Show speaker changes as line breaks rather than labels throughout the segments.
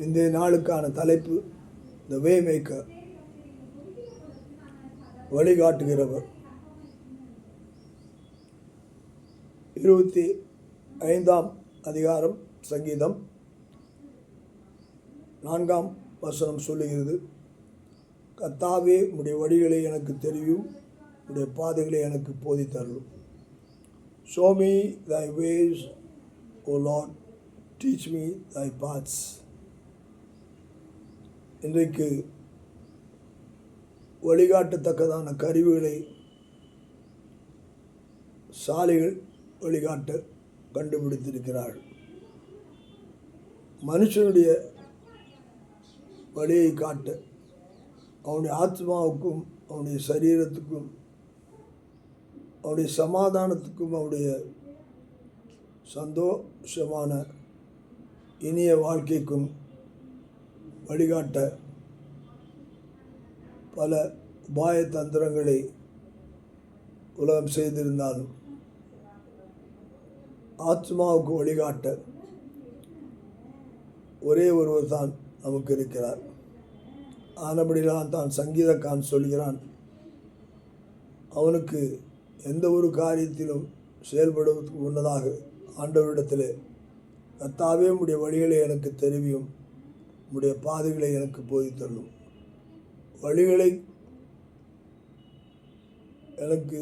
இந்த நாளுக்கான தலைப்பு த வே மேக்கர், வழிகாட்டுகிறவர். 25ஆம் அதிகாரம் சங்கீதம் 4ஆம் வசனம் சொல்லுகிறது, கர்த்தாவே உம்முடைய வழிகளை எனக்கு தெரியும், உம்முடைய பாதைகளை எனக்கு போதித்தருளும். Show me thy ways, O Lord, teach me thy paths. இன்றைக்கு வழிகாட்டத்தக்கதான கருவிகளை சாலைகள் வழிகாட்ட கண்டுபிடித்திருக்கிறார்கள். மனுஷனுடைய வழியை காட்ட, அவனுடைய ஆத்மாவுக்கும் அவனுடைய சரீரத்துக்கும் அவனுடைய சமாதானத்துக்கும் அவனுடைய சந்தோஷமான இனிய வாழ்க்கைக்கும் வழிகாட்ட பல உபாய தந்திரங்களை உலகம் செய்திருந்தாலும் ஆத்மாவுக்கு வழிகாட்ட ஒரே ஒருவர் தான் நமக்கு இருக்கிறார். ஆனபடிதான் தான் சங்கீதக்காரன் சொல்கிறான், அவனுக்கு எந்த ஒரு காரியத்திலும் செயல்படுவதற்கு முன்னதாக ஆண்டவரிடத்தில், கர்த்தாவே உம்முடைய வழிகளை எனக்கு தெரிவியும், உம்முடைய பாதைகளை எனக்கு போதித்தருளும். வழிகளை எனக்கு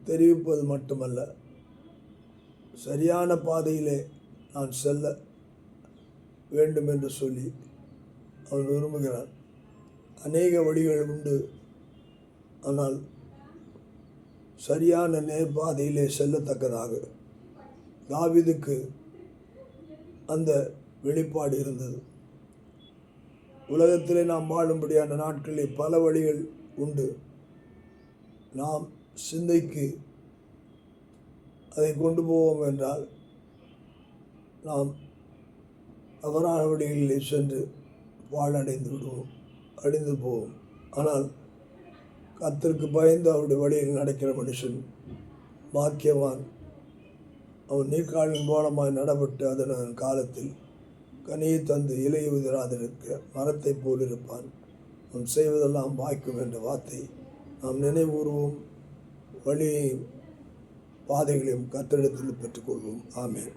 தெரிவிப்பது மட்டுமல்ல, சரியான பாதையிலே நான் செல்ல வேண்டும் என்று சொல்லி அவன் விரும்புகிறான். அநேக வழிகள் உண்டு, ஆனால் சரியான நேர்பாதையிலே செல்லத்தக்கதாக தாவீதுக்கு அந்த வெளிப்பாடு இருந்தது. உலகத்திலே நாம் வாழும்படியான நாட்களில் பல வழிகள் உண்டு. நாம் சிந்தைக்கு அதை கொண்டு போவோம் என்றால் நாம் தவறான வழிகளிலே சென்று அழிந்து போவோம். ஆனால் கர்த்தருக்கு பயந்து அவருடைய வழியில் நடக்கிற மனுஷன் பாக்கியவான். அவன் நீர்க்காலின் மூலமாய் நடப்பட்டு அதன் காலத்தில் கனியை தந்து இலையை உதிராதிருக்க மரத்தை போல் இருப்பான். அவன் செய்வதெல்லாம் வாய்க்கும் என்ற வார்த்தை நாம் நினைவுறுவோம். வழியையும் பாதைகளையும் கர்த்தரிடத்தில் பெற்றுக்கொள்வோம். ஆமென்.